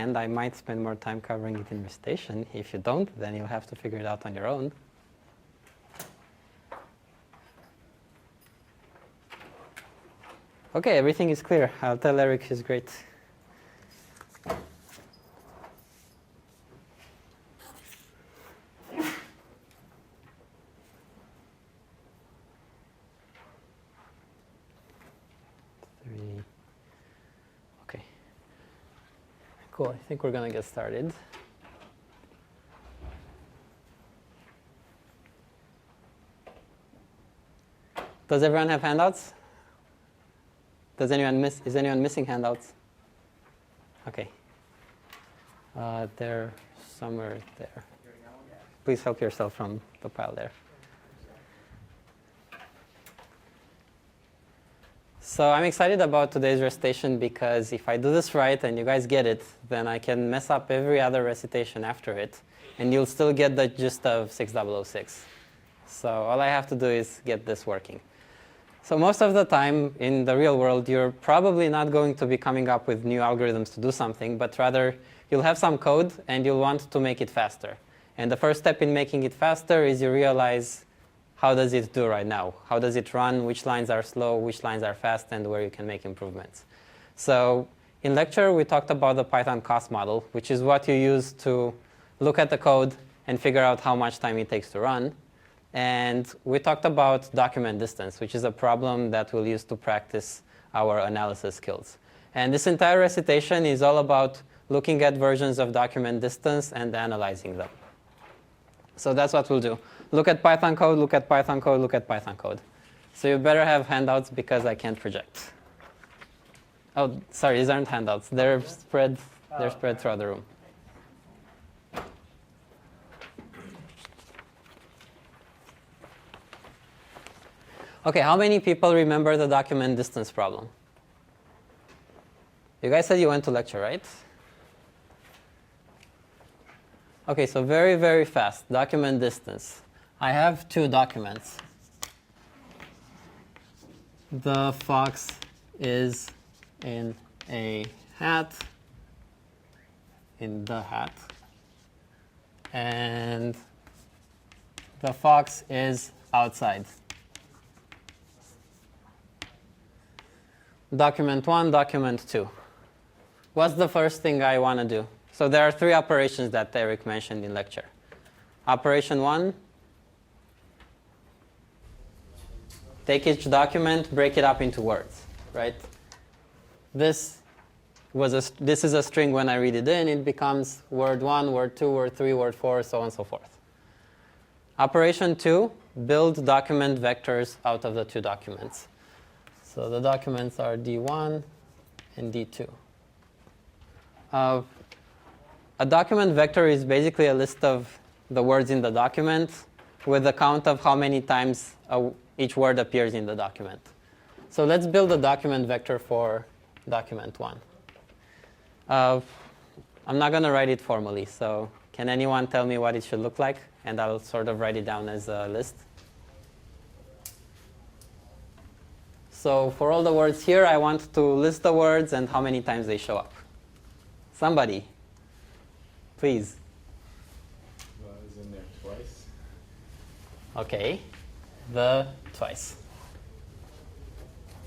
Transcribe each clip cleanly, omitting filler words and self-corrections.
and I might spend more time covering it in Recitation. If you don't, then you'll have to figure it out on your own. Okay, everything is clear. I'll tell Eric he's great. Okay. Cool, I think we're going to get started. Does everyone have handouts? Is anyone missing handouts? Okay. They're somewhere there. Please help yourself from the pile there. So I'm excited about today's recitation because if I do this right and you guys get it, then I can mess up every other recitation after it, and you'll still get the gist of 6006. So all I have to do is get this working. So most of the time in the real world, you're probably not going to be coming up with new algorithms to do something, but rather you'll have some code and you'll want to make it faster. And the first step in making it faster is you realize, how does it do right now? How does it run? Which lines are slow? Which lines are fast? And where you can make improvements. So in lecture, we talked about the Python cost model, which is what you use to look at the code and figure out how much time it takes to run. And we talked about document distance, which is a problem that we'll use to practice our analysis skills. And this entire recitation is all about looking at versions of document distance and analyzing them. So that's what we'll do. Look at Python code, look at Python code, look at Python code. So you better have handouts because I can't project. Oh, sorry, these aren't handouts. They're spread throughout the room. Okay, how many people remember the document distance problem? You guys said you went to lecture, right? Okay, so very, very fast. Document distance. I have two documents. The fox is in a hat, in the hat, and the fox is outside. Document 1, document 2. What's the first thing I want to do? So there are three operations that Eric mentioned in lecture. Operation 1, take each document, break it up into words, right? This is a string. When I read it in, it becomes word 1, word 2, word 3, word 4, so on and so forth. Operation 2, build document vectors out of the two documents. So the documents are D1 and D2. A document vector is basically a list of the words in the document with a count of how many times each word appears in the document. So let's build a document vector for document 1. I'm not going to write it formally, so can anyone tell me what it should look like? And I'll sort of write it down as a list. So for all the words here, I want to list the words and how many times they show up. Somebody, please. Well, is in there twice. Okay, the twice.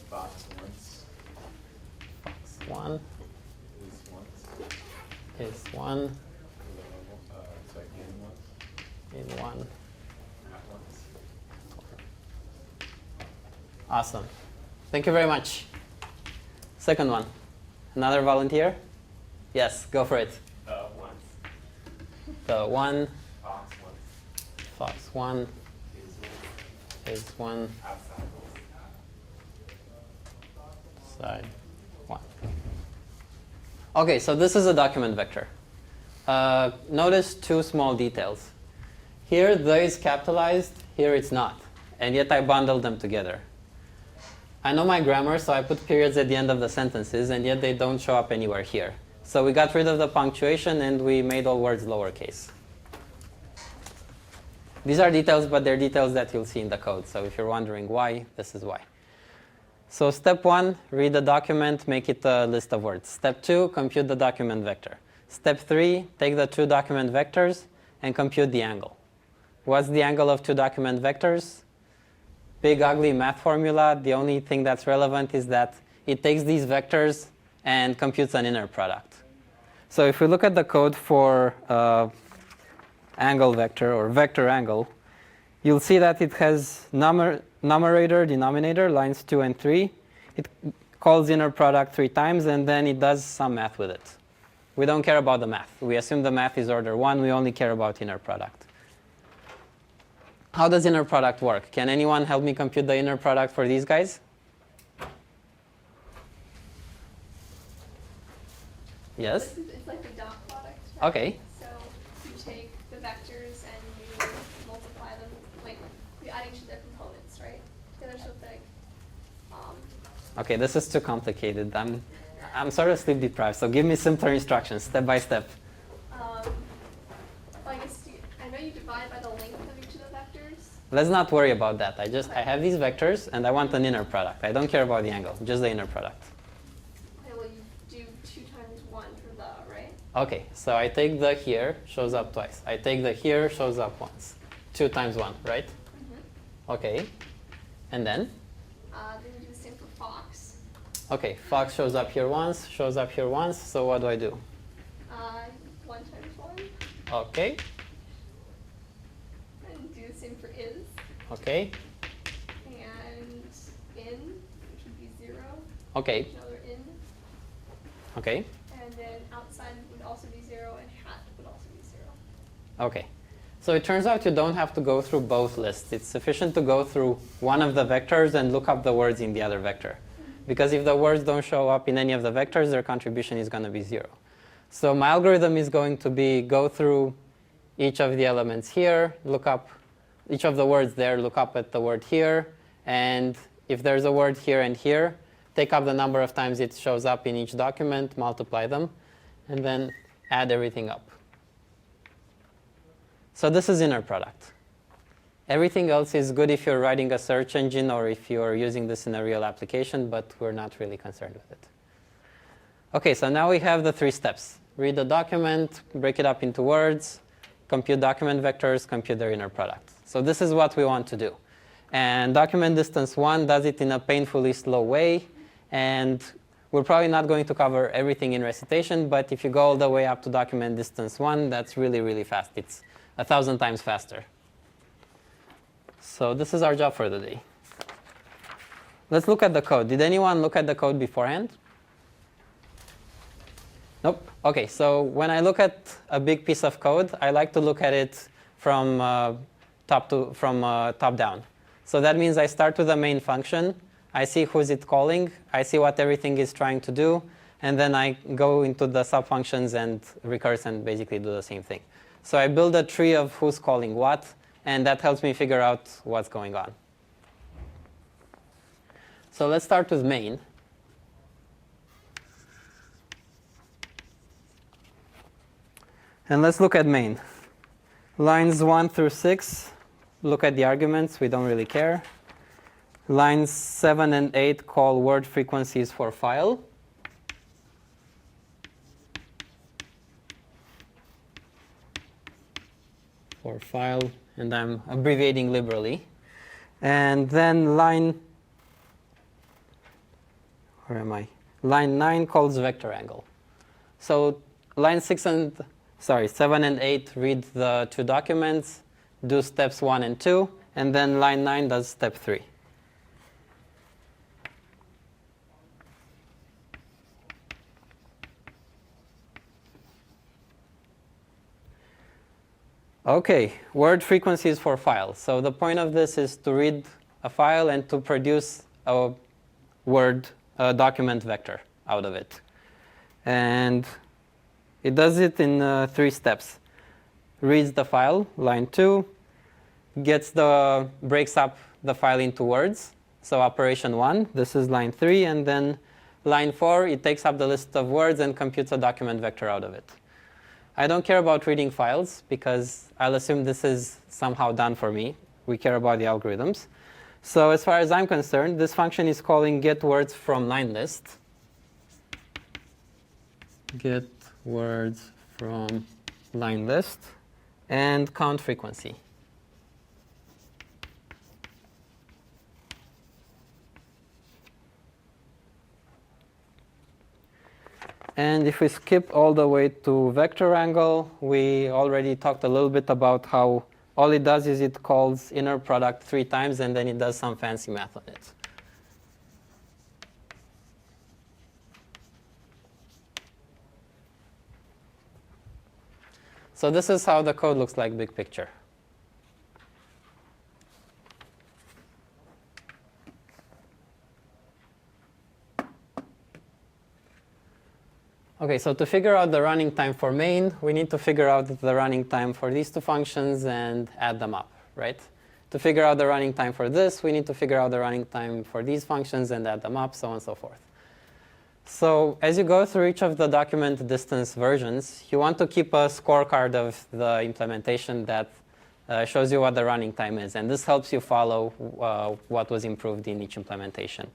Fox once. Fox 1 Is once. is 1 Sorry, in once. in 1. Not once. Awesome. Thank you very much. Second one. Another volunteer? Yes, go for it. Once. The 1, Fox once. fox 1 is 1, Outside. side 1. Okay, so this is a document vector. Notice two small details. Here, the is capitalized. Here, it's not. And yet, I bundled them together. I know my grammar, so I put periods at the end of the sentences, and yet they don't show up anywhere here. So we got rid of the punctuation, and we made all words lowercase. These are details, but they're details that you'll see in the code. So if you're wondering why, this is why. So step 1, read the document, make it a list of words. Step 2, compute the document vector. Step 3, take the two document vectors and compute the angle. What's the angle of two document vectors? Big ugly math formula. The only thing that's relevant is that it takes these vectors and computes an inner product. So if we look at the code for angle vector or vector angle, you'll see that it has numerator, denominator, lines 2 and 3. It calls inner product 3 times, and then it does some math with it. We don't care about the math. We assume the math is order 1. We only care about inner product. How does inner product work? Can anyone help me compute the inner product for these guys? Yes? It's like the dot product. Right? Okay. So you take the vectors and you multiply them, like you add each of their components, right? Together, so it's like, Okay, this is too complicated. I'm sort of sleep deprived, so give me simpler instructions, step by step. well, I guess I know you divide by the length of each of the vectors. Let's not worry about that. I have these vectors, and I want an inner product. I don't care about the angle, just the inner product. Okay, well you do 2 times 1 for the, right? Okay, so I take the here, shows up twice. I take the here, shows up once. 2 times 1, right? Mm-hmm. Okay, and then? Then you do the same for Fox. Okay, Fox shows up here once, shows up here once, so what do I do? 1 times 1. Okay, And do the same for is. okay, And in, which would be 0. okay, Another in. okay, And then outside would also be 0, and hat would also be 0. okay. So it turns out you don't have to go through both lists. It's sufficient to go through one of the vectors and look up the words in the other vector. Because if the words don't show up in any of the vectors, their contribution is going to be 0. So my algorithm is going to be go through each of the elements here, look up each of the words there, look up at the word here, and if there's a word here and here, take up the number of times it shows up in each document, multiply them, and then add everything up. So this is inner product. Everything else is good if you're writing a search engine or if you're using this in a real application, but we're not really concerned with it. Okay, so now we have the 3 steps. Read the document, break it up into words, compute document vectors, compute their inner product. So this is what we want to do. And document distance 1 does it in a painfully slow way. And we're probably not going to cover everything in Recitation, but if you go all the way up to document distance 1, that's really, really fast. It's 1,000 times faster. So this is our job for the day. Let's look at the code. Did anyone look at the code beforehand? Nope. Okay, so when I look at a big piece of code, I like to look at it from top down. So that means I start with the main function. I see who's it calling. I see what everything is trying to do. And then I go into the subfunctions and recurse and basically do the same thing. So I build a tree of who's calling what, and that helps me figure out what's going on. So let's start with main. And let's look at main. Lines 1 through 6, look at the arguments. We don't really care. Lines 7 and 8 call word frequencies for file. For file, and I'm abbreviating liberally. And then line 9 calls vector angle. So line 7 and 8 read the 2 documents, do steps 1 and 2, and then line 9 does step 3. Okay, word frequencies for files. So the point of this is to read a file and to produce a word document vector out of it. And it does it in 3 steps. Reads the file, line 2, breaks up the file into words. So operation 1, this is line 3, and then line 4, it takes up the list of words and computes a document vector out of it. I don't care about reading files because I'll assume this is somehow done for me. We care about the algorithms. So as far as I'm concerned, this function is calling get words from line list. Get words from line list and count frequency. And if we skip all the way to vector angle, we already talked a little bit about how all it does is it calls inner product 3 times, and then it does some fancy math on it. So this is how the code looks like big picture. OK, so to figure out the running time for main, we need to figure out the running time for these 2 functions and add them up, right? To figure out the running time for this, we need to figure out the running time for these functions and add them up, so on and so forth. So as you go through each of the document distance versions, you want to keep a scorecard of the implementation that shows you what the running time is. And this helps you follow what was improved in each implementation.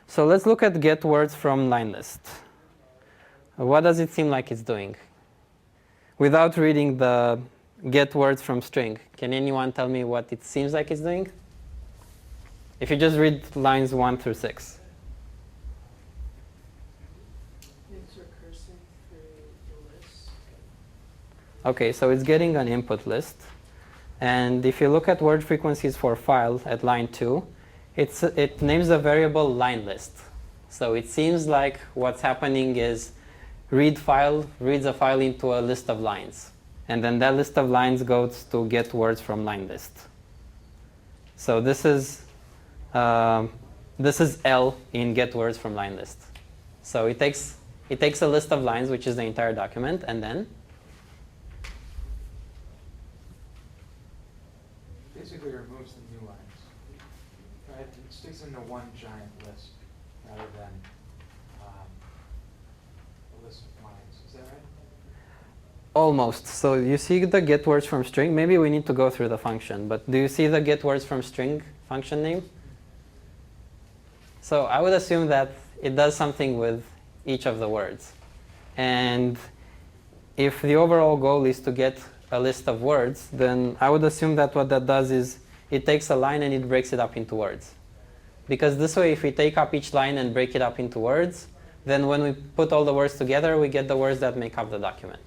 So let's look at get words from line list. What does it seem like it's doing? Without reading the get words from string, can anyone tell me what it seems like it's doing? If you just read lines 1 through 6. It's recursing through the list. OK, so it's getting an input list. And if you look at word frequencies for file at line 2, it names the variable line list. So it seems like what's happening is reads a file into a list of lines. And then that list of lines goes to get words from line list. So this is L in get words from line list. So it takes a list of lines, which is the entire document, and then Basically removes the new lines. Right? It sticks into one giant list rather than a list of lines. Is that right? almost. So you see the get words from string. Maybe we need to go through the function, but do you see the get words from string function name? So I would assume that it does something with each of the words. And if the overall goal is to get a list of words, then I would assume that what that does is it takes a line and it breaks it up into words. Because this way, if we take up each line and break it up into words, then when we put all the words together, we get the words that make up the document.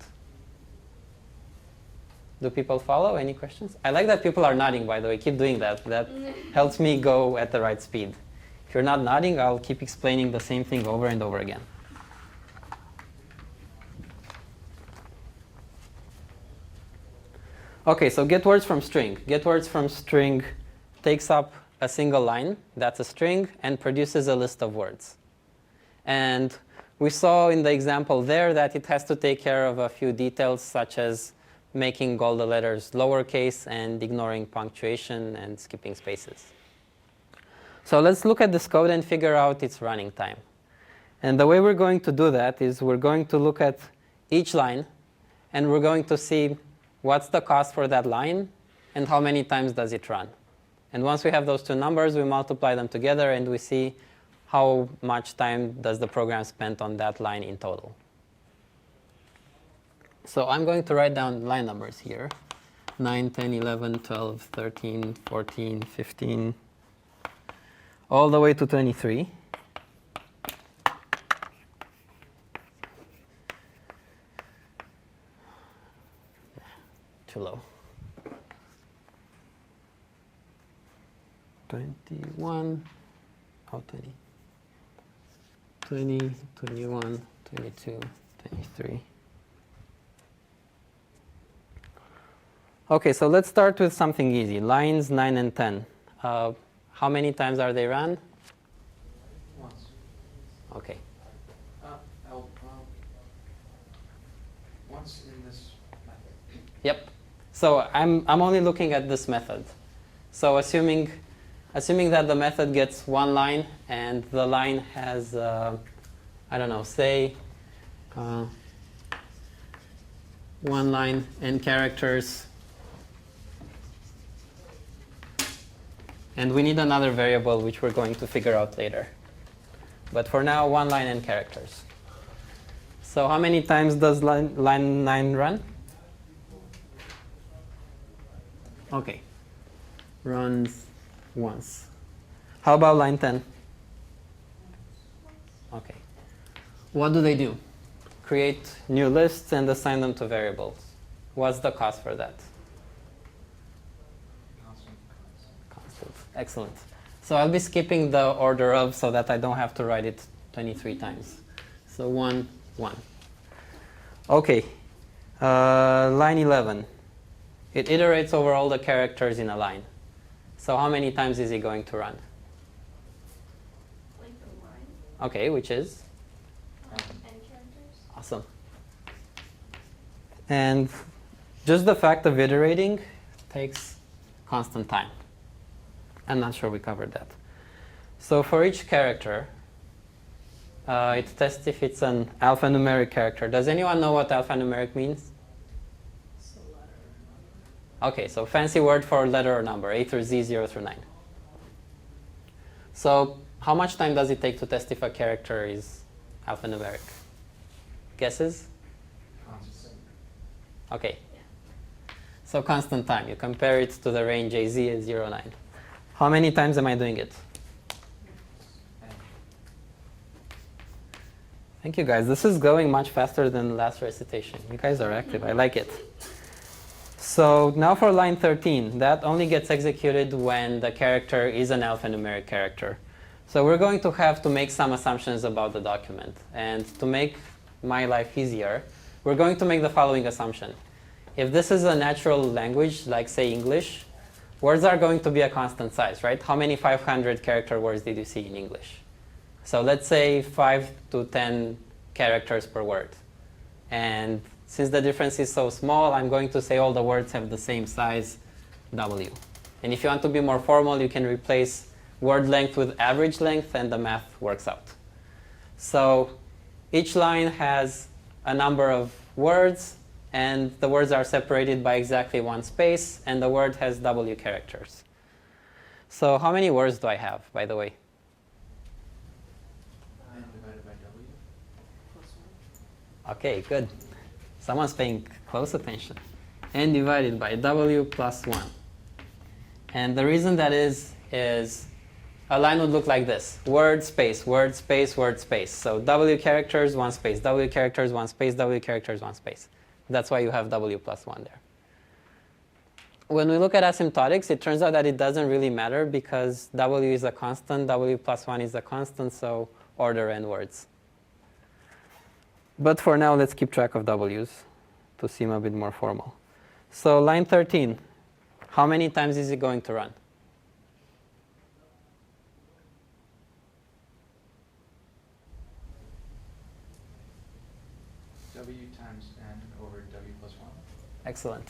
Do people follow? Any questions? I like that people are nodding, by the way. Keep doing that. That helps me go at the right speed. If you're not nodding, I'll keep explaining the same thing over and over again. OK, so get words from string. Get words from string takes up a single line, that's a string, and produces a list of words. And we saw in the example there that it has to take care of a few details, such as making all the letters lowercase and ignoring punctuation and skipping spaces. So let's look at this code and figure out its running time. And the way we're going to do that is we're going to look at each line, and we're going to see what's the cost for that line and how many times does it run. And once we have those two numbers, we multiply them together, and we see how much time does the program spend on that line in total. So I'm going to write down line numbers here. 9, 10, 11, 12, 13, 14, 15, all the way to 23. Too low. 21, oh, 20. 20, 21, 22, 23. OK, so let's start with something easy. Lines 9 and 10. How many times are they run? Once. OK. Once in this method. Yep. So I'm only looking at this method. So assuming that the method gets one line and the line has, I don't know, say one line and characters. And we need another variable which we're going to figure out later. But for now, one line and characters. So how many times does line 9 run? Okay. Runs once. How about line 10? Okay. What do they do? Create new lists and assign them to variables. What's the cost for that? Constant. Excellent. So I'll be skipping the order of so that I don't have to write it 23 times. So 1, 1. Okay. Line 11. It iterates over all the characters in a line. So how many times is it going to run? Length of the line. Okay, which is? N characters. Awesome. And just the fact of iterating takes constant time. I'm not sure we covered that. So for each character, it tests if it's an alphanumeric character. Does anyone know what alphanumeric means? So letter. Okay, so fancy word for letter or number, A through Z, 0 through 9. So how much time does it take to test if a character is alphanumeric? Guesses? Constant. Okay. So constant time. You compare it to the range AZ at 0, 9. How many times am I doing it? Thank you, guys. This is going much faster than last recitation. You guys are active. I like it. So now for line 13, that only gets executed when the character is an alphanumeric character. So we're going to have to make some assumptions about the document. And to make my life easier, we're going to make the following assumption. If this is a natural language, like say English, words are going to be a constant size, right? How many 500 character words did you see in English? So let's say 5 to 10 characters per word. And since the difference is so small, I'm going to say all the words have the same size, W. And if you want to be more formal, you can replace word length with average length, and the math works out. So each line has a number of words, and the words are separated by exactly one space, and the word has W characters. So how many words do I have, by the way? N divided by W. Plus 1. Okay, good. Someone's paying close attention. N divided by W plus 1. And the reason that is a line would look like this. Word, space, word, space, word, space. So W characters, 1 space, W characters, 1 space, W characters, 1 space. That's why you have W plus 1 there. When we look at asymptotics, it turns out that it doesn't really matter because W is a constant, W plus 1 is a constant, so order n words. But for now, let's keep track of W's to seem a bit more formal. So line 13, how many times is it going to run? W times N over W plus 1. Excellent.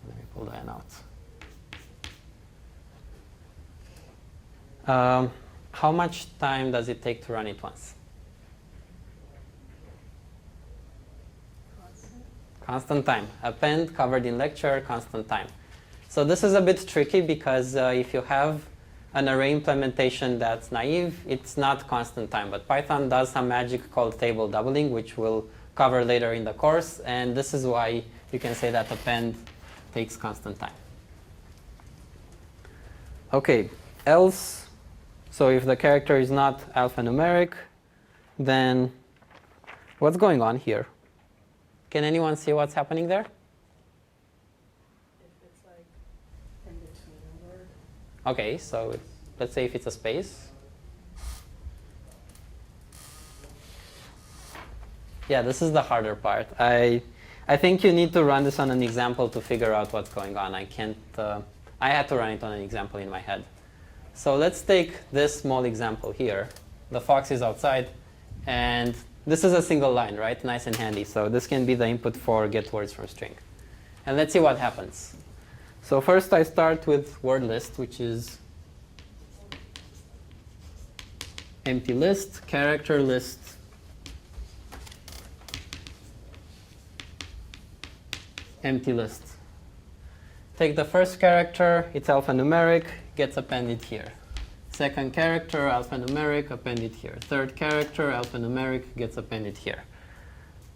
Let me pull the N out. How much time does it take to run it once? Constant. Constant time. Append, covered in lecture, constant time. So this is a bit tricky because if you have an array implementation that's naive, it's not constant time. But Python does some magic called table doubling, which we'll cover later in the course. And this is why you can say that append takes constant time. Okay, else. So if the character is not alphanumeric, then what's going on here? Can anyone see what's happening there? If it's like in between a word. Okay, so let's say if it's a space. Yeah, this is the harder part. I think you need to run this on an example to figure out what's going on. I can't. I had to run it on an example in my head. So let's take this small example here. The fox is outside, and this is a single line, right? Nice and handy. So this can be the input for get words from string. And let's see what happens. So first I start with word list, which is empty list, character list, empty list. Take the first character, it's alphanumeric, gets appended here. Second character, alphanumeric, appended here. Third character, alphanumeric, gets appended here.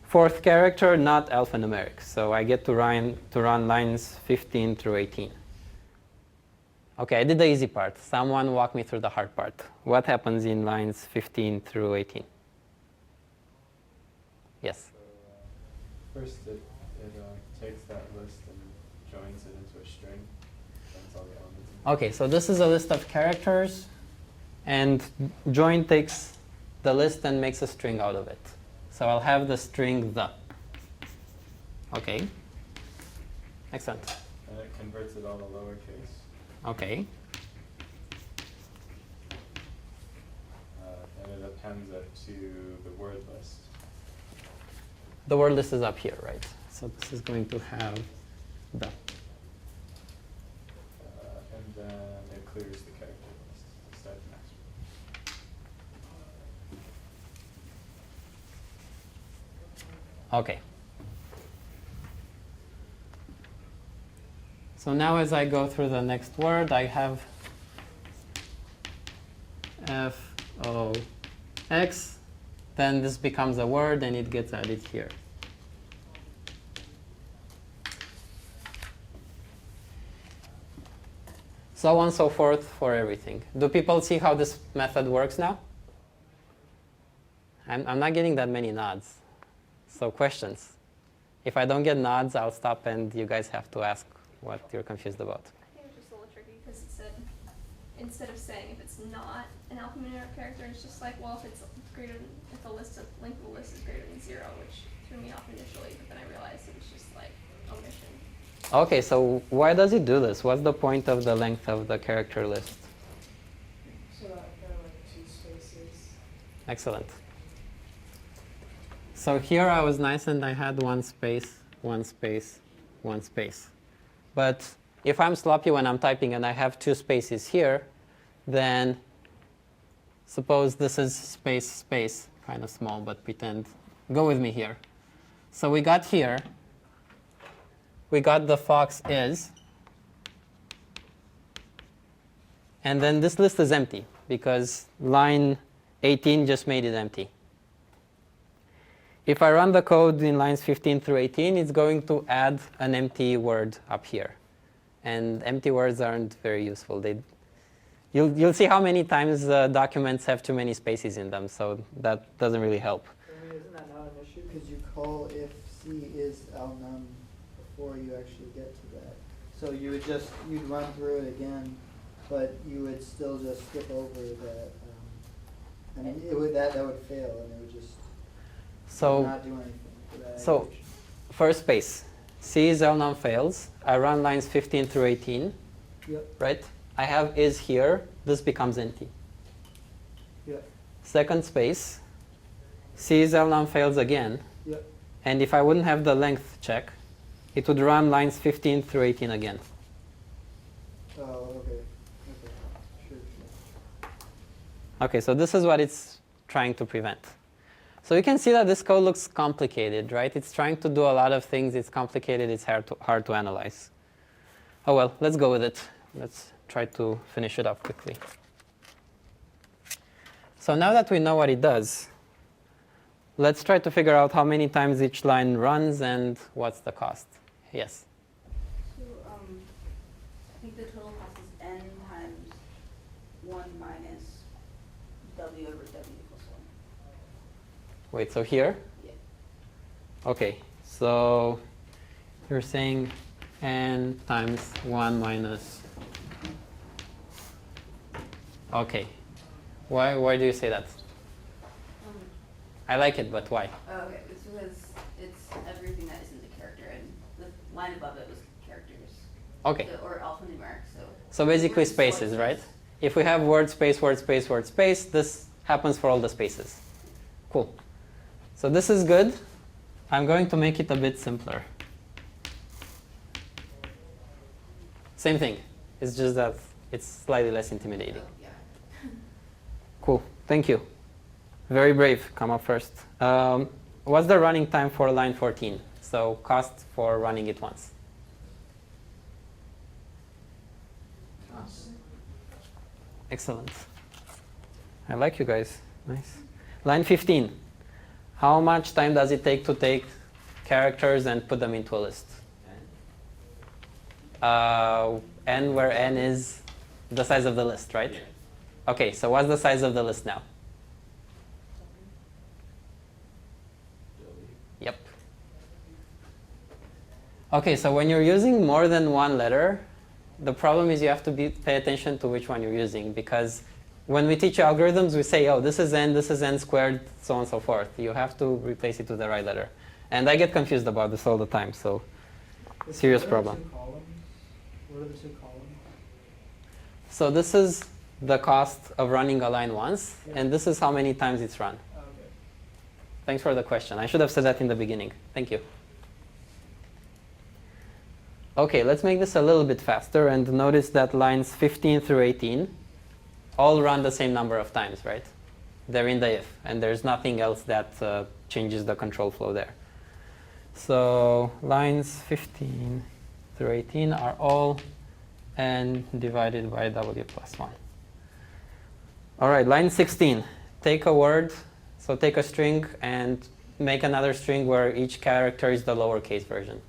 Fourth character, not alphanumeric. So I get to run lines 15 through 18. Okay, I did the easy part. Someone walk me through the hard part. What happens in lines 15 through 18? Yes? So, first, it takes that list and joins it into a string. That's all the elements. Okay, so this is a list of characters, and join takes the list and makes a string out of it. So I'll have the string the. Okay. Excellent. And it converts it all to lowercase. Okay. And it appends it to the word list. The word list is up here, right? So this is going to have the. And then it clears the character list to start the next one. Okay. So now as I go through the next word, I have F, O, X. Then this becomes a word and it gets added here. So on and so forth for everything. Do people see how this method works now? I'm not getting that many nods. So questions. If I don't get nods, I'll stop and you guys have to ask what you're confused about. I think it's just a little tricky because it said, instead of saying if it's not an alphanumeric character, it's just like, well, if it's greater than, if the list of length of the list is greater than 0, which threw me off initially, but then I realized it was just like omission. Okay, so why does it do this? What's the point of the length of the character list? So that there are like 2 spaces. Excellent. So here I was nice and I had 1 space, 1 space, 1 space. But if I'm sloppy when I'm typing and I have 2 spaces here, then suppose this is space, space, kind of small, but pretend. Go with me here. So we got here, we got the fox is, and then this list is empty because line 18 just made it empty. If I run the code in lines 15 through 18, it's going to add an empty word up here. And empty words aren't very useful. You'll see how many times documents have too many spaces in them, so that doesn't really help. I mean, isn't that not an issue? Because you call if C is alnum before you actually get to that. So you would just, you'd run through it again, but you would still just skip over that. I mean, it would, that would fail, and it would just not do anything for that. So first space, C is alnum fails. I run lines 15 through 18, Yep, right? I have is here. This becomes empty. yep, Second space, C is alnum fails again. yep. And if I wouldn't have the length check, it would run lines 15 through 18 again. Oh, okay. Okay. Sure, sure. Okay, so this is what it's trying to prevent. So you can see that this code looks complicated, right? It's trying to do a lot of things. It's complicated. It's hard to analyze. Oh well, let's go with it. Let's try to finish it up quickly. So now that we know what it does, let's try to figure out how many times each line runs and what's the cost. Yes? So, I think the total cost is n times 1 minus w over w equals 1. Wait, so here? Yeah. Okay, so you're saying n times 1 minus. Okay. Why do you say that? I like it, but why? Oh, okay, it's because it's everything that isn't the character, and the line above it was characters. Okay. So, or alphanumeric, so. So basically Word spaces, space. right? If we have word space, word space, word space, this happens for all the spaces. Cool. So this is good. I'm going to make it a bit simpler. Same thing. It's just that it's slightly less intimidating. Oh, yeah. Cool. Thank you. Very brave. Come up first. What's the running time for line 14? So cost for running it once. Excellent. I like you guys. Nice. Line 15. How much time does it take to take characters and put them into a list? N, where N is the size of the list, right? Yeah. Okay, so what's the size of the list now? Yep. Okay, so when you're using more than one letter, the problem is you have to pay attention to which one you're using, because when we teach you algorithms, we say, oh, this is n squared, so on and so forth. You have to replace it with the right letter. And I get confused about this all the time, so serious problem. What are the two columns? So this is the cost of running a line once, Yeah. and this is how many times it's run. Okay. Thanks for the question. I should have said that in the beginning. Thank you. Okay, let's make this a little bit faster, and notice that lines 15 through 18 all run the same number of times, right? They're in the if, and there's nothing else that changes the control flow there. So lines 15 through 18 are all n divided by w plus 1. All right, line 16. Take a word, so take a string and make another string where each character is the lowercase version.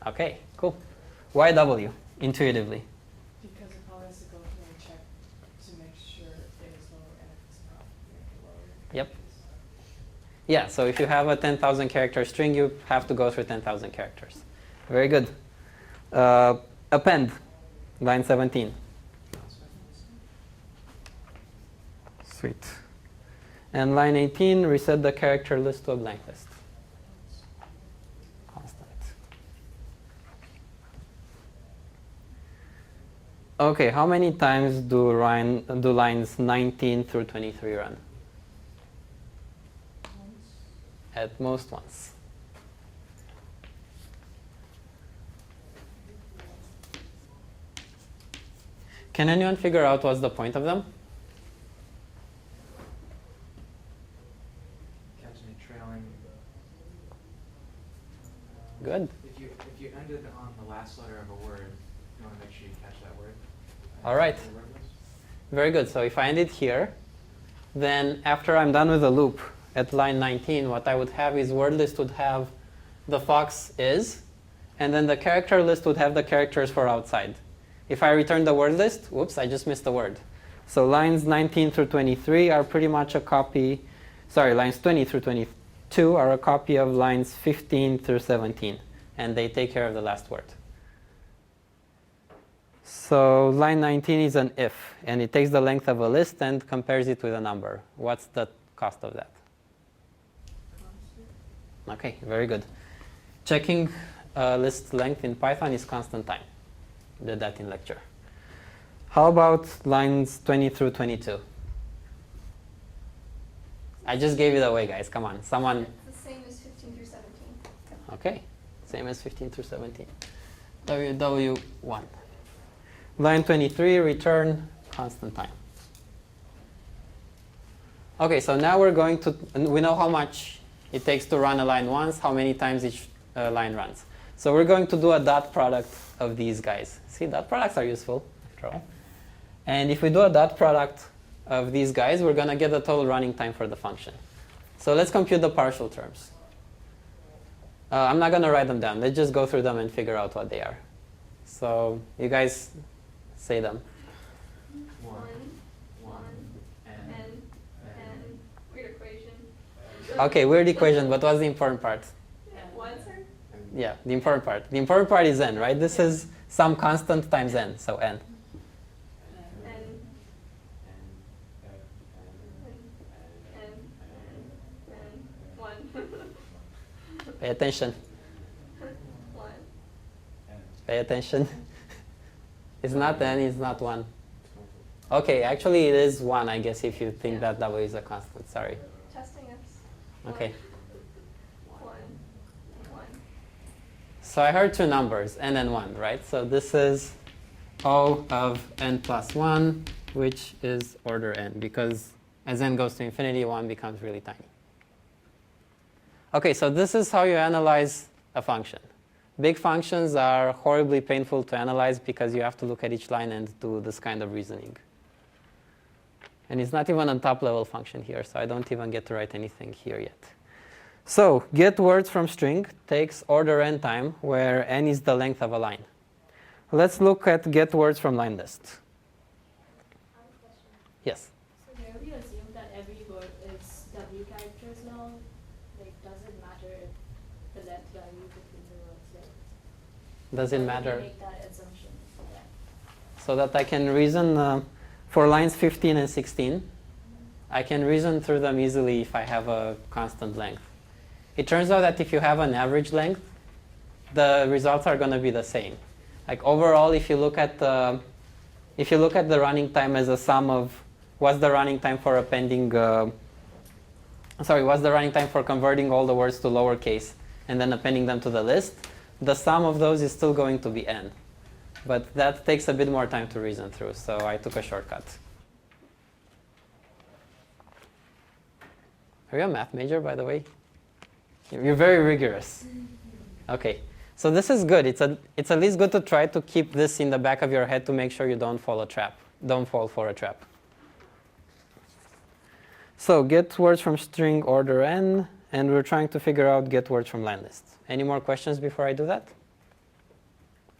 Okay, cool. Why w, intuitively? Because it probably has to go through and check to make sure it is lower, and if it's not, make it lower. Yep. Yeah, so if you have a 10,000 character string, you have to go through 10,000 characters. Very good. Append, line 17. Sweet. And line 18, reset the character list to a blank list. Constant. Okay, how many times do lines 19 through 23 run? At most once. Can anyone figure out what's the point of them? Catching it trailing. Good. If you ended on the last letter of a word, you want to make sure you catch that word. All right. The word list. Very good. So if I end it here, then after I'm done with the loop at line 19, what I would have is word list would have the fox is, and then the character list would have the characters for outside. If I return the word list, whoops, I just missed a word. So lines 19 through 23 are pretty much a copy, sorry, lines 20 through 22 are a copy of lines 15 through 17, and they take care of the last word. So line 19 is an if, and it takes the length of a list and compares it with a number. What's the cost of that? Okay, very good. Checking list length in Python is constant time. Did that in lecture. How about lines 20 through 22? I just gave it away, guys. Come on, someone. It's the same as 15 through 17. Okay, same as 15 through 17. WW1. Line 23, return constant time. Okay, so now we're going to, we know how much it takes to run a line once, how many times each line runs. So we're going to do a dot product of these guys. See, dot products are useful, after all. And if we do a dot product of these guys, we're going to get the total running time for the function. So let's compute the partial terms. I'm not going to write them down. Let's just go through them and figure out what they are. So you guys say them. One, n, weird equation. Okay, weird equation, but what's the important part? What, sir? Yeah, the important part. The important part is n, right? This is some constant times n, so n. N, one. Pay attention. One. Pay attention. It's not n, it's not 1. Okay, actually it is 1, I guess, if you think that w is a constant. Sorry. Testing us. Okay. One. So I heard two numbers, n and 1, right? So this is O of n plus 1, which is order n, because as n goes to infinity, 1 becomes really tiny. Okay, so this is how you analyze a function. Big functions are horribly painful to analyze because you have to look at each line and do this kind of reasoning. And it's not even a top-level function here, so I don't even get to write anything here yet. So get words from string takes order n time, where n is the length of a line. Let's look at get words from line list. I have a question. Yes? So here we assume that every word is W characters long. Like, does it matter if the length value between the words? Like, Does it why do we matter? make that assumption? Yeah. So that I can reason for lines 15 and 16. I can reason through them easily if I have a constant length. It turns out that if you have an average length, the results are going to be the same. Like overall, if you look at the running time as a sum of what's the running time for appending, what's the running time for converting all the words to lowercase and then appending them to the list, the sum of those is still going to be n. But that takes a bit more time to reason through, so I took a shortcut. Are you a math major, by the way? You're very rigorous. Okay, so this is good. It's at least good to try to keep this in the back of your head to make sure you don't fall for a trap. So get words from string order n, and we're trying to figure out get words from line list. Any more questions before I do that?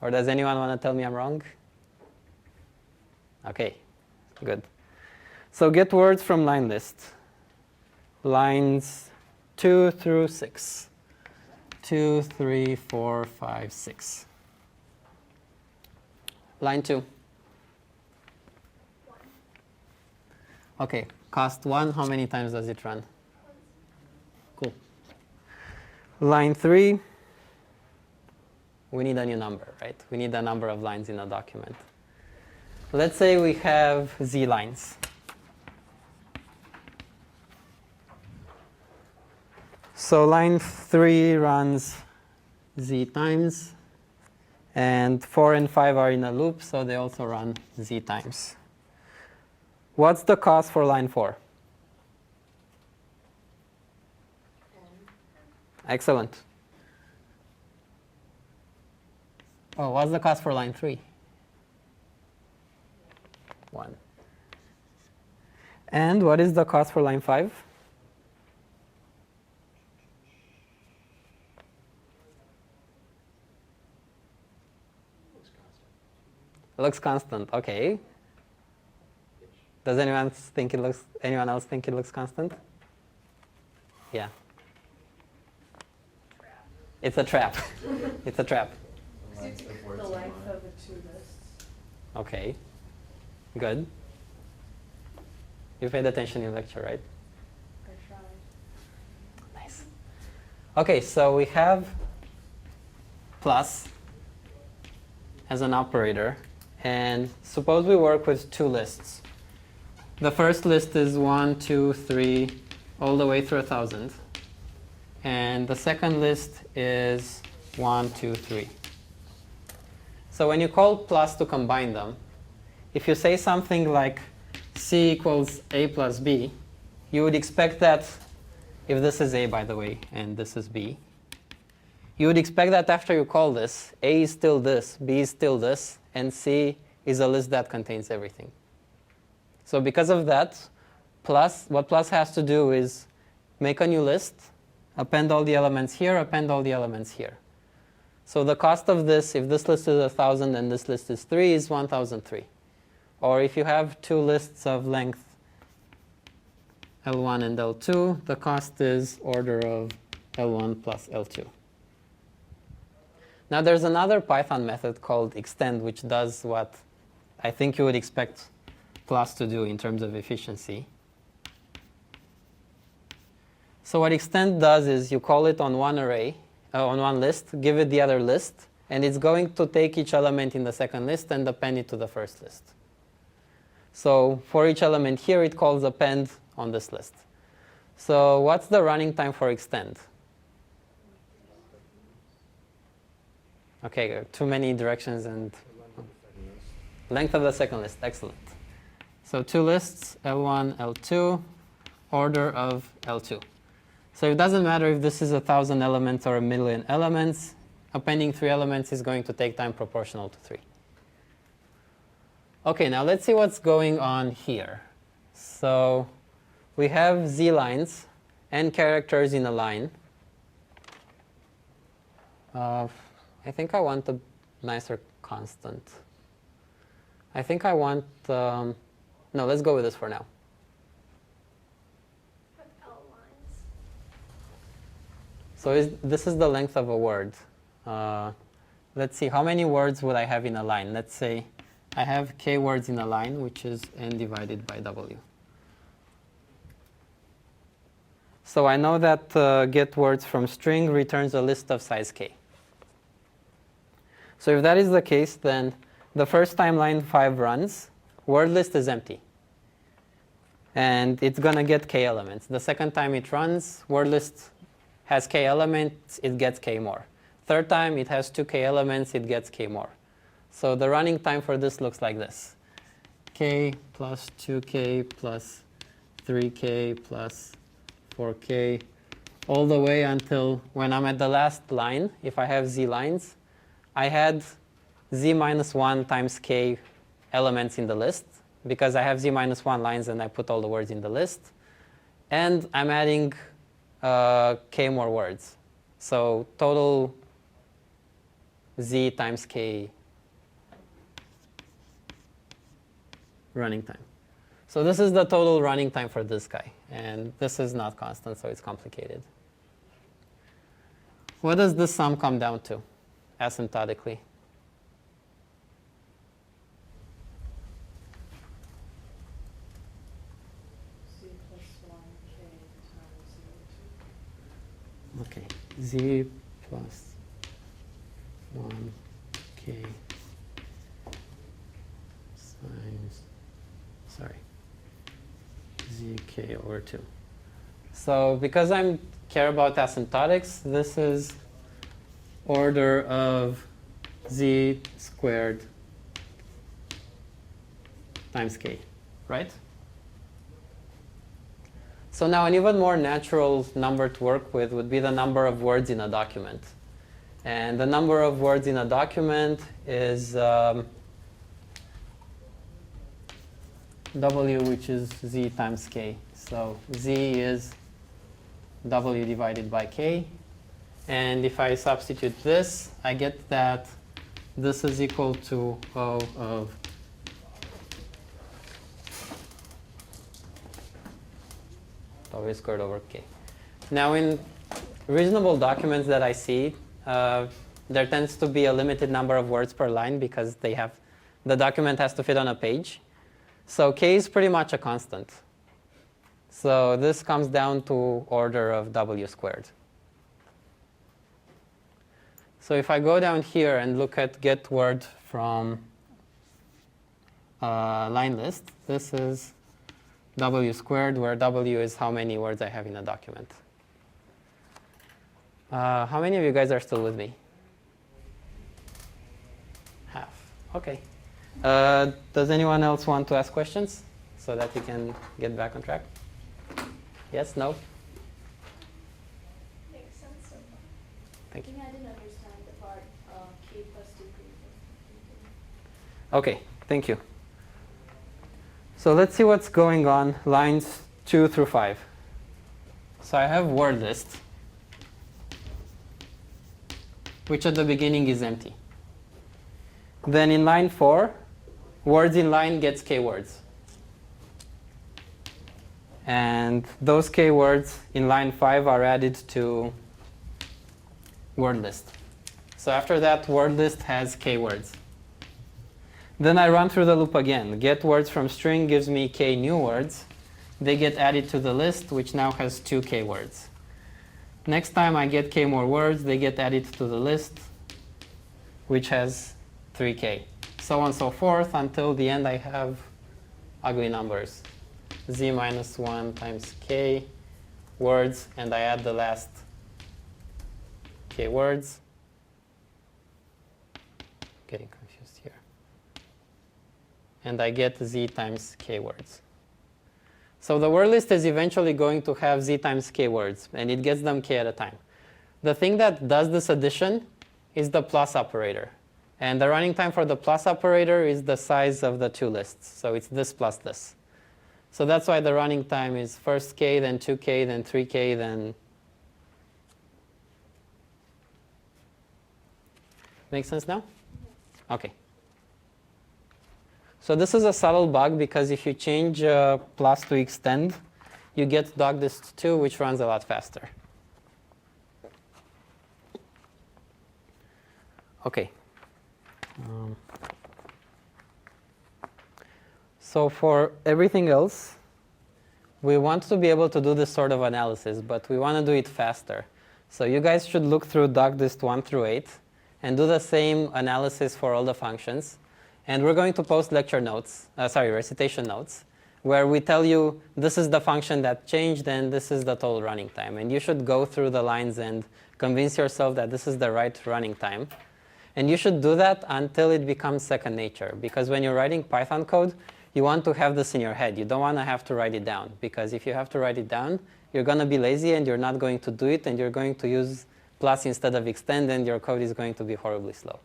Or does anyone want to tell me I'm wrong? Okay, good. So get words from line list. Lines 2 through 6. 2, 3, 4, 5, 6. Line 2. Okay, cost 1. How many times does it run? Cool. Line 3. We need a new number, right? We need a number of lines in a document. Let's say we have z lines. So line 3 runs z times, and 4 and 5 are in a loop, so they also run z times. What's the cost for line 4? Excellent. Oh, what's the cost for line 3? 1. And what is the cost for line 5? Looks constant. Okay. Does anyone else think it looks constant? Yeah. It's a trap. It's a trap. The length of words The in length line. of the two lists. Okay. Good. You paid attention in lecture, right? I tried. Nice. Okay, so we have plus as an operator, and suppose we work with two lists. The first list is 1, 2, 3, all the way through 1,000. And the second list is 1, 2, 3. So when you call plus to combine them, if you say something like c equals a plus b, you would expect that, if this is a, by the way, and this is b, you would expect that after you call this, a is still this, b is still this, and c is a list that contains everything. So because of that, what plus has to do is make a new list, append all the elements here, append all the elements here. So the cost of this, if this list is 1,000 and this list is 3, is 1,003. Or if you have two lists of length L1 and L2, the cost is order of L1 plus L2. Now there's another Python method called extend, which does what I think you would expect plus to do in terms of efficiency. So what extend does is you call it on one array, on one list, give it the other list, and it's going to take each element in the second list and append it to the first list. So for each element here, it calls append on this list. So what's the running time for extend? Okay, too many directions and length of the second list. Excellent. So two lists, L1, L2, order of L2. So it doesn't matter if this is 1,000 elements or 1,000,000 elements. Appending 3 elements is going to take time proportional to 3. Okay, now let's see what's going on here. So we have z lines, n characters in a line. I think I want a nicer constant. I think I want, no, let's go with this for now. L lines. So this is the length of a word. Let's see, how many words would I have in a line? Let's say I have k words in a line, which is n divided by w. So I know that get words from string returns a list of size k. So if that is the case, then the first time line 5 runs, word list is empty. And it's going to get k elements. The second time it runs, word list has k elements, it gets k more. Third time it has 2k elements, it gets k more. So the running time for this looks like this. K plus 2k plus 3k plus 4k, all the way until when I'm at the last line, if I have z lines, I had z minus 1 times k elements in the list, because I have z minus 1 lines and I put all the words in the list. And I'm adding k more words. So total z times k running time. So this is the total running time for this guy. And this is not constant, so it's complicated. What does this sum come down to asymptotically? Z plus 1k times 0, 2. Okay, z plus 1k times, zk over 2. So because I care about asymptotics, this is order of z squared times k, right? So now an even more natural number to work with would be the number of words in a document. And the number of words in a document is w, which is z times k. So z is w divided by k. And if I substitute this, I get that this is equal to O of w squared over k. Now in reasonable documents that I see, there tends to be a limited number of words per line because the document has to fit on a page. So k is pretty much a constant. So this comes down to order of w squared. So if I go down here and look at get word from line list, this is w squared, where w is how many words I have in a document. How many of you guys are still with me? Half. Okay. Does anyone else want to ask questions so that we can get back on track? Yes? No? Makes sense so far. Thank you. I think I didn't understand the part k plus 2k. Okay, thank you. So let's see what's going on lines 2 through 5. So I have word list, which at the beginning is empty. Then in line 4, words in line gets k words. And those k words in line 5 are added to word list. So after that, word list has k words. Then I run through the loop again. Get words from string gives me k new words. They get added to the list, which now has 2k words. Next time I get k more words, they get added to the list, which has 3k. So on and so forth until the end I have ugly numbers. Z minus 1 times k words, and I add the last k words. Getting confused here. And I get z times k words. So the word list is eventually going to have z times k words, and it gets them k at a time. The thing that does this addition is the plus operator. And the running time for the plus operator is the size of the two lists. So it's this plus this. So that's why the running time is first k, then 2k, then 3k, then... Make sense now? Okay. So this is a subtle bug because if you change plus to extend, you get docdist2, which runs a lot faster. Okay. So for everything else, we want to be able to do this sort of analysis, but we want to do it faster. So you guys should look through docdist 1 through 8 and do the same analysis for all the functions. And we're going to post lecture notes, recitation notes, where we tell you this is the function that changed and this is the total running time. And you should go through the lines and convince yourself that this is the right running time. And you should do that until it becomes second nature. Because when you're writing Python code, you want to have this in your head. You don't want to have to write it down. Because if you have to write it down, you're going to be lazy and you're not going to do it. And you're going to use plus instead of extend, and your code is going to be horribly slow.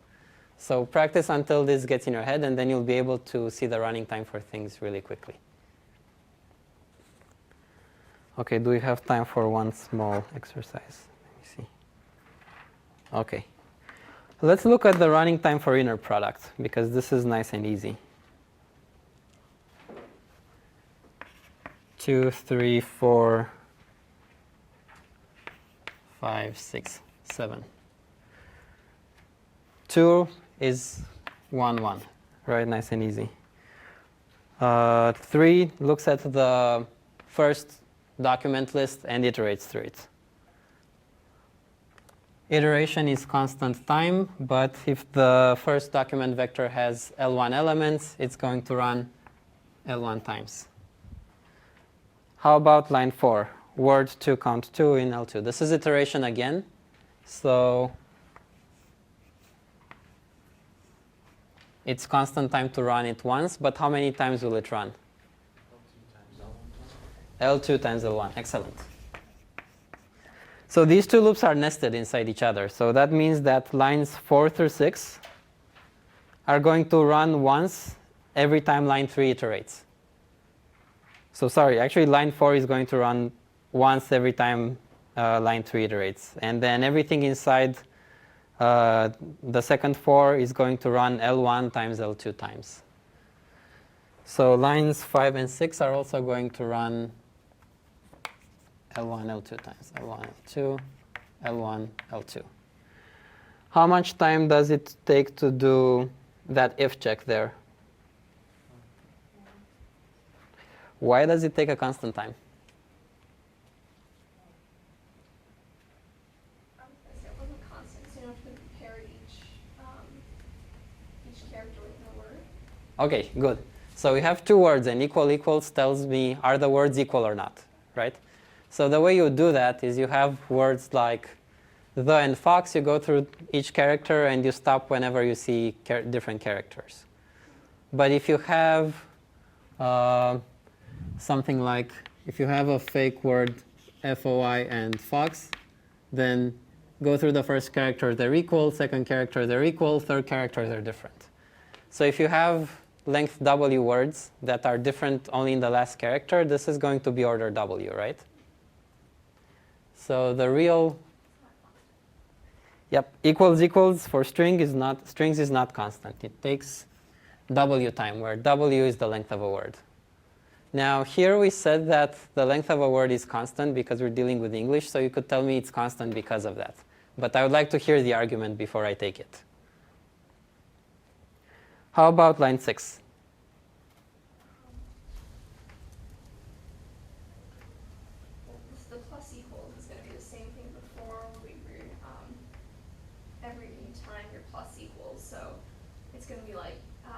So practice until this gets in your head, and then you'll be able to see the running time for things really quickly. Okay, do we have time for one small exercise? Let me see. Okay. Let's look at the running time for inner product, because this is nice and easy. 2, 3, 4, 5, 6, 7. 2 is 1, 1, right? Nice and easy. 3 looks at the first document list and iterates through it. Iteration is constant time, but if the first document vector has L1 elements, it's going to run L1 times. How about line 4? Word to count 2 in L2. This is iteration again. So it's constant time to run it once, but how many times will it run? L2 times L1. Excellent. So these two loops are nested inside each other. So that means that lines 4 through 6 are going to run once every time line 3 iterates. So sorry, actually line 4 is going to run once every time line 3 iterates. And then everything inside the second 4 is going to run L1 times L2 times. So lines 5 and 6 are also going to run L1, L2 times L1, L2, L1, L2. How much time does it take to do that if check there? Why does it take a constant time? I was going to say it wasn't constant, so you don't have to compare each character within a word. Okay, good. So we have two words, and equal equals tells me are the words equal or not, right? So the way you do that is you have words like the and fox. You go through each character and you stop whenever you see different characters. But if you have something like, if you have a fake word FOI and fox, then go through the first character, they're equal, second character, they're equal, third character, they're different. So if you have length W words that are different only in the last character, this is going to be order W, right? So the real, equals equals for strings is not constant. It takes W time, where W is the length of a word. Now here we said that the length of a word is constant because we're dealing with English, so you could tell me it's constant because of that. But I would like to hear the argument before I take it. How about line 6? The plus equals is going to be the same thing before every time your plus equals. So it's going to be like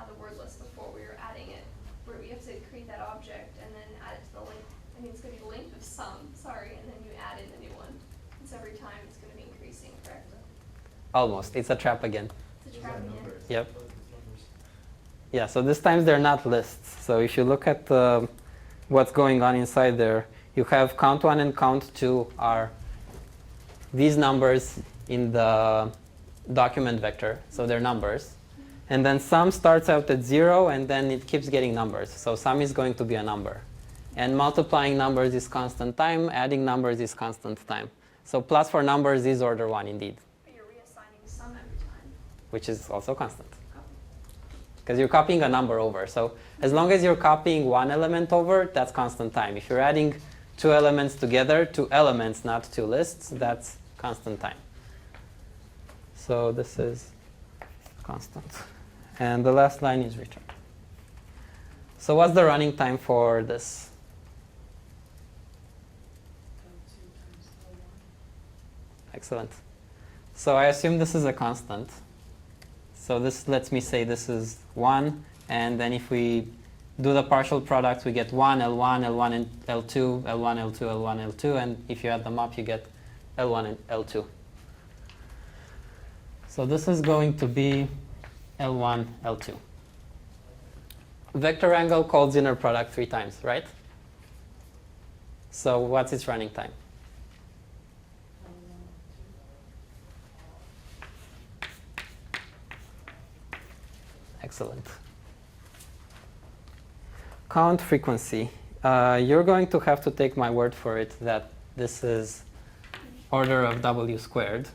the word list before we were adding it, where we have to create that object and then add it to the length. I mean, it's going to be the length of some, and then you add in the new one. And so every time it's going to be increasing, correct? Almost. It's a trap again. It's a trap again. Yep. Yeah, so this time they're not lists. So if you look at what's going on inside there, you have count 1 and count 2 are these numbers in the document vector. So they're numbers. And then sum starts out at 0, and then it keeps getting numbers. So sum is going to be a number. And multiplying numbers is constant time, adding numbers is constant time. So plus for numbers is order 1 indeed, But you're reassigning sum every time. which is also constant. Oh. Because you're copying a number over. So as long as you're copying one element over, that's constant time. If you're adding two elements together, two elements, not two lists, that's constant time. So this is constant. And the last line is return. So what's the running time for this? L2 times L1. Excellent. So I assume this is a constant. So this lets me say this is 1. And then if we do the partial product, we get 1, L1, L1, and L2, L1, L2, L1, L2. And if you add them up, you get L1 and L2. So this is going to be L1, L2. Vector angle calls inner product 3 times, right? So what's its running time? Excellent. Count frequency. You're going to have to take my word for it that this is order of W squared.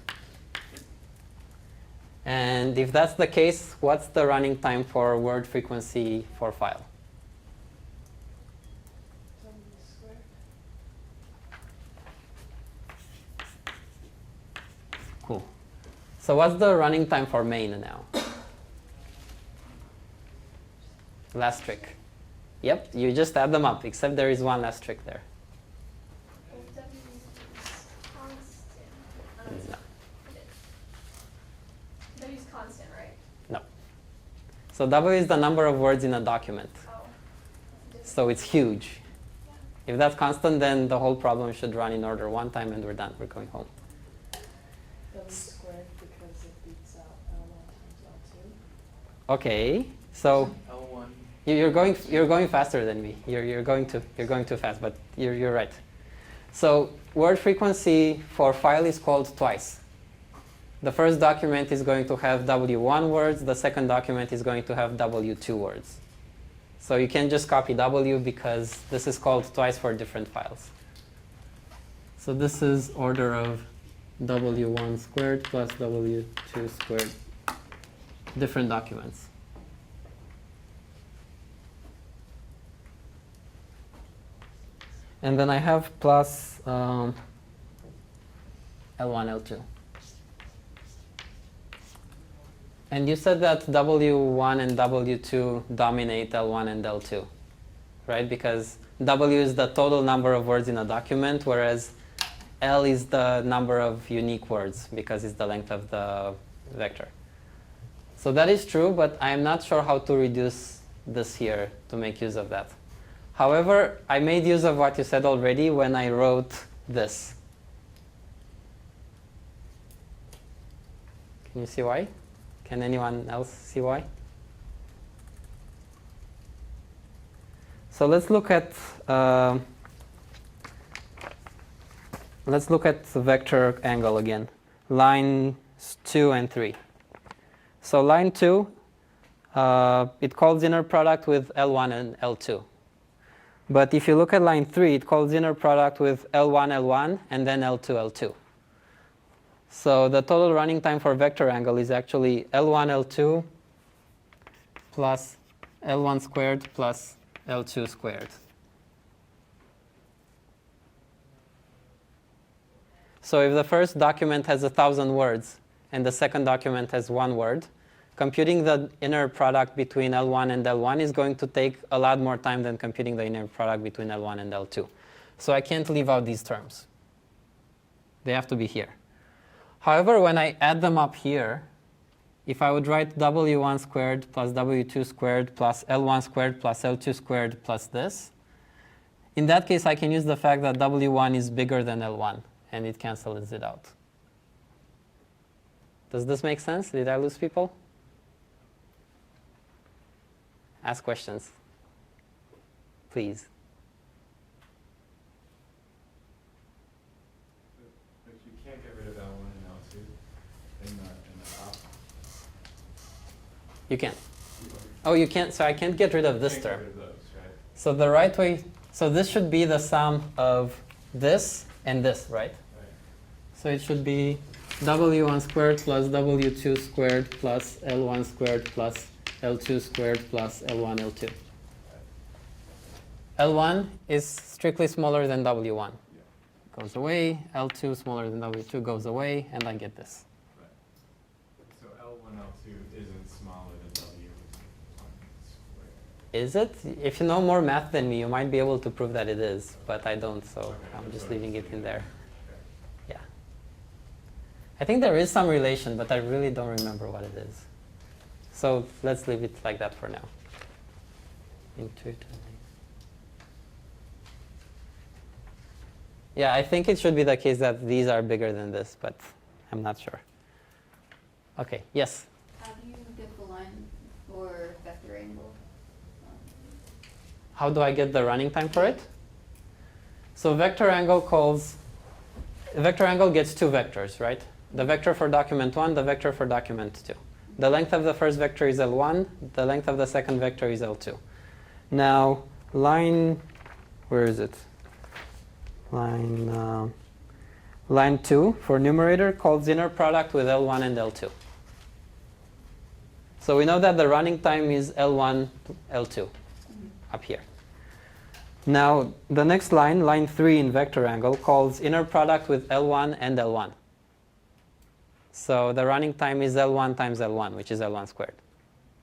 And if that's the case, what's the running time for word frequency for file? W squared. Cool. So what's the running time for main now? Last trick. Yep, you just add them up, except there is one last trick there. Well, W is constant. No. W is constant, right? No. So W is the number of words in a document. Oh. So it's huge. Yeah. If that's constant, then the whole problem should run in order one time and we're done. We're going home. W squared because it beats out L1 times L2. Okay. So L1. you're going faster than me. You're going too fast, but you're right. So word frequency for file is called twice. The first document is going to have W1 words. The second document is going to have W2 words. So you can't just copy W because this is called twice for different files. So this is order of W1 squared plus W2 squared, different documents. And then I have plus L1, L2. And you said that W1 and W2 dominate L1 and L2, right? Because W is the total number of words in a document, whereas L is the number of unique words because it's the length of the vector. So that is true, but I am not sure how to reduce this here to make use of that. However, I made use of what you said already when I wrote this. Can you see why? Can anyone else see why? So let's look at the vector angle again. Lines 2 and 3. So line 2, it calls inner product with L1 and L2. But if you look at line 3, it calls inner product with L1, L1, and then L2, L2. So the total running time for vector angle is actually L1, L2 plus L1 squared plus L2 squared. So if the first document has 1,000 words and the second document has 1 word, computing the inner product between L1 and L1 is going to take a lot more time than computing the inner product between L1 and L2. So I can't leave out these terms. They have to be here. However, when I add them up here, if I would write W1 squared plus W2 squared plus L1 squared plus L2 squared plus this, in that case I can use the fact that W1 is bigger than L1 and it cancels it out. Does this make sense? Did I lose people? Ask questions, please. But you can't get rid of L1 and L2 in the top. You can. Oh, you can't. So I can't get rid of this Can't term. get rid of those, right? So the right way So this should be the sum of this and this, right? Right. So it should be W1 squared plus W2 squared plus L1 squared plus L2 squared plus L1 L2. L1 is strictly smaller than W1. Yeah. Goes away. L2 smaller than W2 goes away, and I get this. Right. So L1, L2 isn't smaller than W1 squared. Is it? If you know more math than me, you might be able to prove that it is, but I don't, so Okay, I'm just so leaving it in there. Okay. Yeah. I think there is some relation, but I really don't remember what it is. So let's leave it like that for now. Intuitively. Yeah, I think it should be the case that these are bigger than this, but I'm not sure. Okay, yes? How do you get the line for vector angle? How do I get the running time for it? So vector angle gets two vectors, right? The vector for document 1, the vector for document 2. The length of the first vector is L1, the length of the second vector is L2. Now, where is it? Line 2 for numerator calls inner product with L1 and L2. So we know that the running time is L1, L2 up here. Now, the next line 3 in vector angle, calls inner product with L1 and L1. So the running time is L1 times L1, which is L1 squared.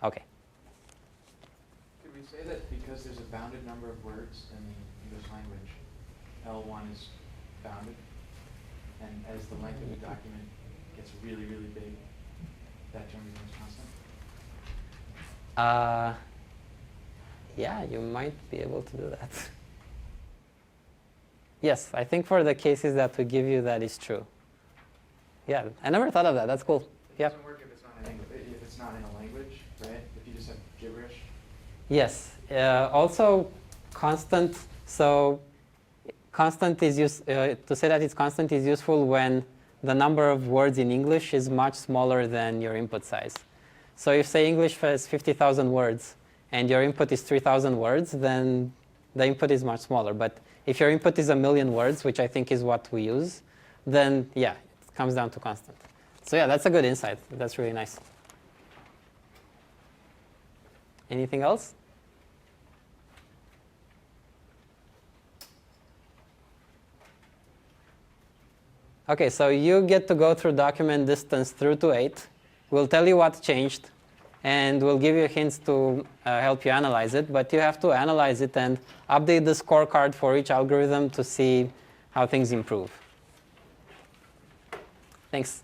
Okay. Could we say that because there's a bounded number of words in the English language, L1 is bounded, and as the length of the document gets really, really big, that term becomes constant? Yeah, you might be able to do that. Yes, I think for the cases that we give you, that is true. Yeah, I never thought of that. That's cool. It Yep. doesn't work if it's not in if it's not in a language, right? If you just have gibberish. Yes. Also, constant. So, constant is to say that it's constant is useful when the number of words in English is much smaller than your input size. So, if say English has 50,000 words and your input is 3,000 words, then the input is much smaller. But if your input is 1,000,000 words, which I think is what we use, then yeah, it comes down to constant. So yeah, that's a good insight. That's really nice. Anything else? Okay, so you get to go through document distance through to 8. We'll tell you what changed, and we'll give you hints to help you analyze it. But you have to analyze it and update the scorecard for each algorithm to see how things improve. Thanks.